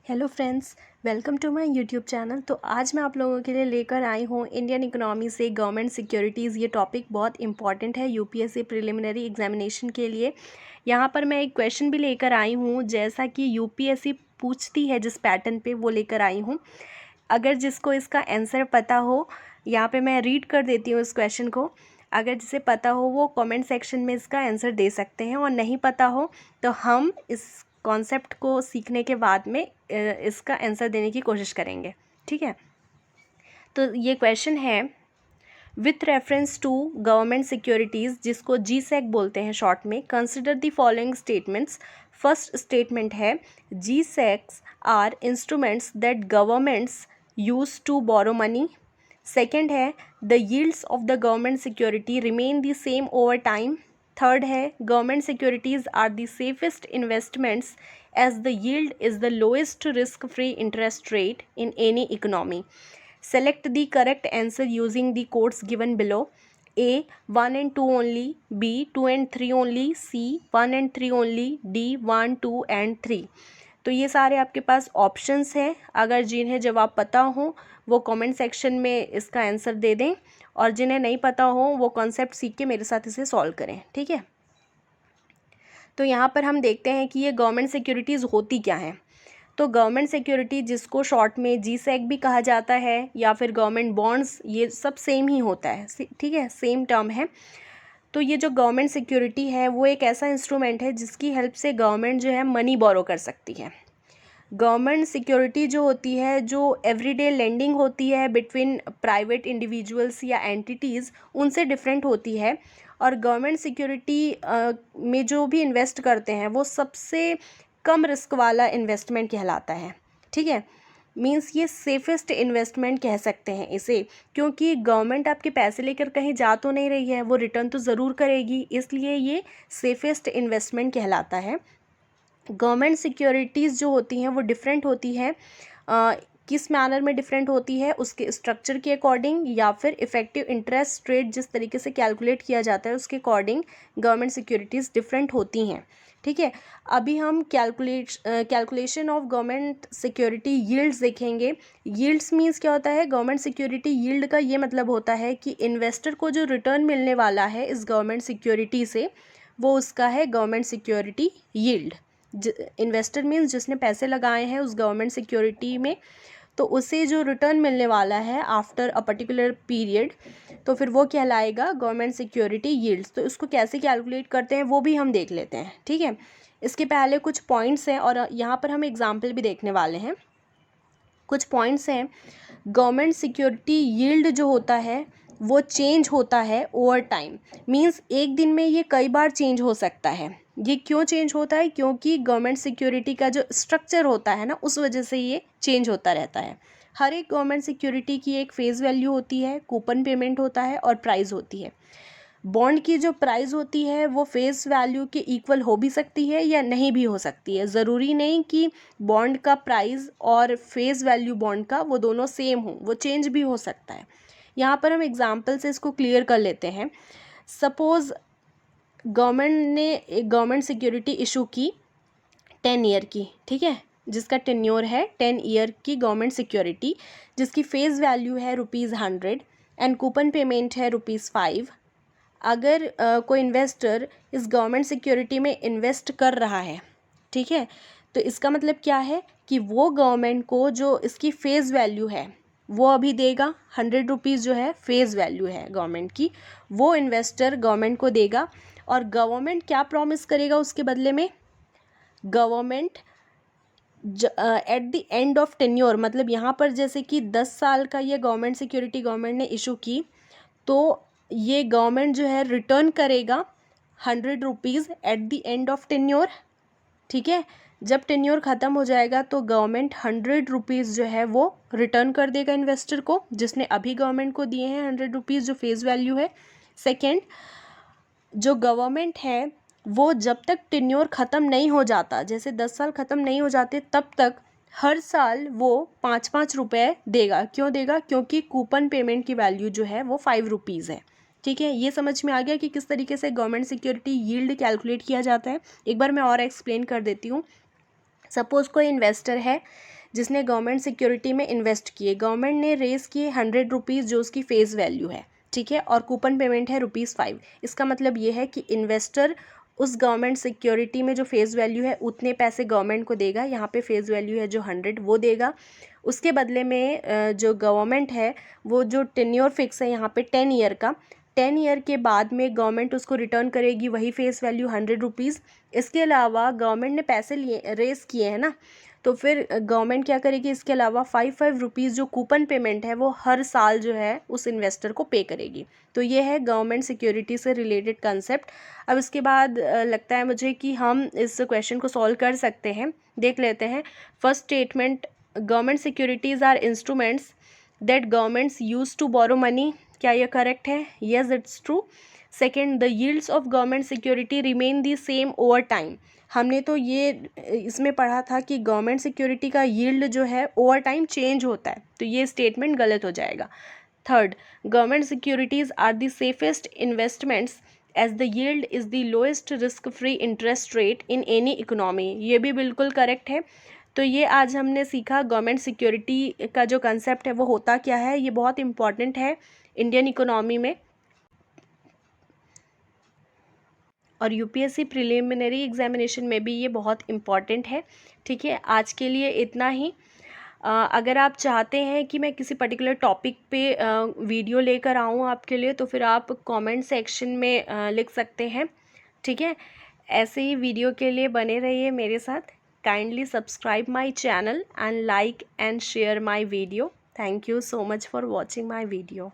Hello friends, welcome to my YouTube channel. तो आज मैं आप लोगों के लिए लेकर आई हूँ इंडियन इकोनॉमी से गवर्नमेंट सिक्योरिटीज़। ये टॉपिक बहुत इंपॉर्टेंट है यूपीएससी प्रिलिमिनरी एग्जामिनेशन के लिए। यहाँ पर मैं एक क्वेश्चन भी लेकर आई हूँ, जैसा कि यूपीएससी पूछती है जिस पैटर्न पे वो लेकर आई हूँ। अगर जिसको इसका आंसर पता हो, यहाँ पे मैं रीड कर देती हूँ इस क्वेश्चन को। अगर जिसे पता हो वो कमेंट सेक्शन में इसका आंसर दे सकते हैं, और नहीं पता हो तो हम इस कॉन्सेप्ट को सीखने के बाद में इसका आंसर देने की कोशिश करेंगे। ठीक है, तो ये क्वेश्चन है with reference to government securities, जिसको जीसैक बोलते हैं शॉर्ट में, consider the following statements. First statement है GSecs are instruments that governments use to borrow money. Second है the yields of the government security remain the same over time. Third है government securities are the safest investments as the yield is the lowest risk free interest rate in any economy. Select the correct answer using the codes given below. A 1 and 2 only, B 2 and 3 only, C 1 and 3 only, D 1 2 and 3। तो ये सारे आपके पास options हैं। अगर जिन्हें जवाब पता हो वो कमेंट सेक्शन में इसका आंसर दे दें, और जिन्हें नहीं पता हो वो कॉन्सेप्ट सीख के मेरे साथ इसे सॉल्व करें। ठीक है, तो यहाँ पर हम देखते हैं कि ये गवर्नमेंट सिक्योरिटीज़ होती क्या हैं। तो गवर्नमेंट सिक्योरिटी, जिसको शॉर्ट में जीसैक भी कहा जाता है, या फिर गवर्नमेंट बॉन्ड्स, ये सब सेम ही होता है। ठीक है, सेम टर्म है। तो ये जो गवर्नमेंट सिक्योरिटी है वो एक ऐसा इंस्ट्रूमेंट है जिसकी हेल्प से गवर्नमेंट जो है मनी बोरो कर सकती है। गवर्नमेंट सिक्योरिटी जो होती है, जो एवरीडे लेंडिंग होती है बिटवीन प्राइवेट इंडिविजुअल्स या एंटिटीज़, उनसे डिफरेंट होती है। और गवर्नमेंट सिक्योरिटी में जो भी इन्वेस्ट करते हैं वो सबसे कम रिस्क वाला इन्वेस्टमेंट कहलाता है। ठीक है, मींस ये सेफेस्ट इन्वेस्टमेंट कह सकते हैं इसे, क्योंकि गवर्नमेंट आपके पैसे लेकर कहीं जा तो नहीं रही है, वो रिटर्न तो ज़रूर करेगी, इसलिए ये सेफेस्ट इन्वेस्टमेंट कहलाता है। गवर्नमेंट सिक्योरिटीज़ जो होती हैं वो डिफरेंट होती हैं। किस मैनर में डिफरेंट होती है, उसके स्ट्रक्चर के अकॉर्डिंग, या फिर इफेक्टिव इंटरेस्ट रेट जिस तरीके से कैलकुलेट किया जाता है उसके अकॉर्डिंग गवर्नमेंट सिक्योरिटीज़ डिफरेंट होती हैं। ठीक है, अभी हम calculation of government security yields देखेंगे। यील्ड्स मीन्स क्या होता है? गवर्नमेंट सिक्योरिटी यील्ड का ये मतलब होता है कि इन्वेस्टर को जो रिटर्न मिलने वाला है इस गवर्नमेंट सिक्योरिटी से, वो उसका है government security yield. Investor means जिसने पैसे लगाए हैं उस गवर्नमेंट सिक्योरिटी में, तो उसे जो रिटर्न मिलने वाला है आफ्टर अ पर्टिकुलर पीरियड, तो फिर वो कहलाएगा गवर्नमेंट सिक्योरिटी यील्ड्स। तो इसको कैसे कैलकुलेट करते हैं वो भी हम देख लेते हैं। ठीक है, इसके पहले कुछ पॉइंट्स हैं, और यहाँ पर हम एग्जाम्पल भी देखने वाले हैं। कुछ पॉइंट्स हैं। गवर्नमेंट सिक्योरिटी यील्ड जो होता है वो चेंज होता है ओवर टाइम। मींस एक दिन में ये कई बार चेंज हो सकता है। ये क्यों चेंज होता है? क्योंकि गवर्नमेंट सिक्योरिटी का जो स्ट्रक्चर होता है ना, उस वजह से ये चेंज होता रहता है। हर एक गवर्नमेंट सिक्योरिटी की एक फेस वैल्यू होती है, कूपन पेमेंट होता है, और प्राइस होती है। बॉन्ड की जो प्राइस होती है वो फेस वैल्यू के इक्वल हो भी सकती है या नहीं भी हो सकती है। ज़रूरी नहीं कि बॉन्ड का प्राइस और फेस वैल्यू बॉन्ड का वो दोनों सेम हो, वो चेंज भी हो सकता है। यहाँ पर हम एग्जांपल से इसको क्लियर कर लेते हैं। सपोज़ गवर्नमेंट ने एक गवर्नमेंट सिक्योरिटी इशू की 10 ईयर की, ठीक है, जिसका टेन्योर है 10 ईयर की गवर्नमेंट सिक्योरिटी, जिसकी फेस वैल्यू है ₹100 एंड कूपन पेमेंट है ₹5। अगर कोई इन्वेस्टर इस गवर्नमेंट सिक्योरिटी में इन्वेस्ट कर रहा है, ठीक है, तो इसका मतलब क्या है कि वो गवर्नमेंट को जो इसकी फेस वैल्यू है वो अभी देगा। ₹100 जो है फेस वैल्यू है गवर्नमेंट की, वो इन्वेस्टर गवर्नमेंट को देगा। और गवर्नमेंट क्या प्रॉमिस करेगा उसके बदले में? Government at the end of tenure, मतलब यहाँ पर जैसे कि 10 साल का ये गवर्नमेंट सिक्योरिटी गवर्नमेंट ने इशू की, तो ये गवर्नमेंट जो है रिटर्न करेगा ₹100 at the end of tenure. ठीक है, जब टेन्योर ख़त्म हो जाएगा तो गवर्नमेंट ₹100 जो है वो रिटर्न कर देगा इन्वेस्टर को, जिसने अभी गवर्नमेंट को दिए हैं ₹100 जो फेस वैल्यू है। सेकेंड, जो गवर्नमेंट है वो जब तक टेन्योर ख़त्म नहीं हो जाता, जैसे 10 साल ख़त्म नहीं हो जाते, तब तक हर साल वो 5-5 रुपये देगा। क्यों देगा? क्योंकि कूपन पेमेंट की वैल्यू जो है वो ₹5 है। ठीक है, ये समझ में आ गया कि किस तरीके से गवर्नमेंट सिक्योरिटी यील्ड कैलकुलेट किया जाता है। एक बार मैं और एक्सप्लेन कर देती हूँ। सपोज़ कोई इन्वेस्टर है जिसने गवर्नमेंट सिक्योरिटी में इन्वेस्ट किए, गवर्नमेंट ने रेज़ किए 100 रुपीज़ जो उसकी फेस वैल्यू है, ठीक है, और कूपन पेमेंट है ₹5। इसका मतलब ये है कि इन्वेस्टर उस गवर्नमेंट सिक्योरिटी में जो फेस वैल्यू है उतने पैसे गवर्नमेंट को देगा, यहाँ पे फेस वैल्यू है जो 100 वो देगा। उसके बदले में जो गवर्नमेंट है वो जो टेन्योर फिक्स है यहाँ पे 10 ईयर का, 10 ईयर के बाद में गवर्नमेंट उसको रिटर्न करेगी वही फेस वैल्यू 100 रुपीज़। इसके अलावा गवर्नमेंट ने पैसे लिए रेस किए हैं ना, तो फिर गवर्नमेंट क्या करेगी, इसके अलावा 5 रुपीज़ जो कूपन पेमेंट है वो हर साल जो है उस इन्वेस्टर को पे करेगी। तो ये है गवर्नमेंट सिक्योरिटी से रिलेटेड कंसेप्ट। अब इसके बाद लगता है मुझे कि हम इस क्वेश्चन को सॉल्व कर सकते हैं। देख लेते हैं। First statement, government securities are instruments that governments use to borrow money. क्या ये करेक्ट है? Yes, it's true. Second, the yields of government security remain the same over time. हमने तो ये इसमें पढ़ा था कि गवर्नमेंट सिक्योरिटी का यील्ड जो है ओवर टाइम चेंज होता है, तो ये स्टेटमेंट गलत हो जाएगा। Third, government securities are the safest investments as the yield is the lowest risk free interest rate in any economy. ये भी बिल्कुल करेक्ट है। तो ये आज हमने सीखा गवर्नमेंट सिक्योरिटी का जो कंसेप्ट है वो होता क्या है, ये बहुत इंपॉर्टेंट है इंडियन इकोनॉमी में, और यूपीएससी प्रिलिमिनरी एग्जामिनेशन में भी ये बहुत इम्पॉर्टेंट है। ठीक है, आज के लिए इतना ही। अगर आप चाहते हैं कि मैं किसी पर्टिकुलर टॉपिक पे वीडियो लेकर आऊँ आपके लिए, तो फिर आप कमेंट सेक्शन में लिख सकते हैं। ठीक है, ऐसे ही वीडियो के लिए बने रहिए मेरे साथ। Kindly subscribe my channel and like and share my video. Thank you so much for watching my video.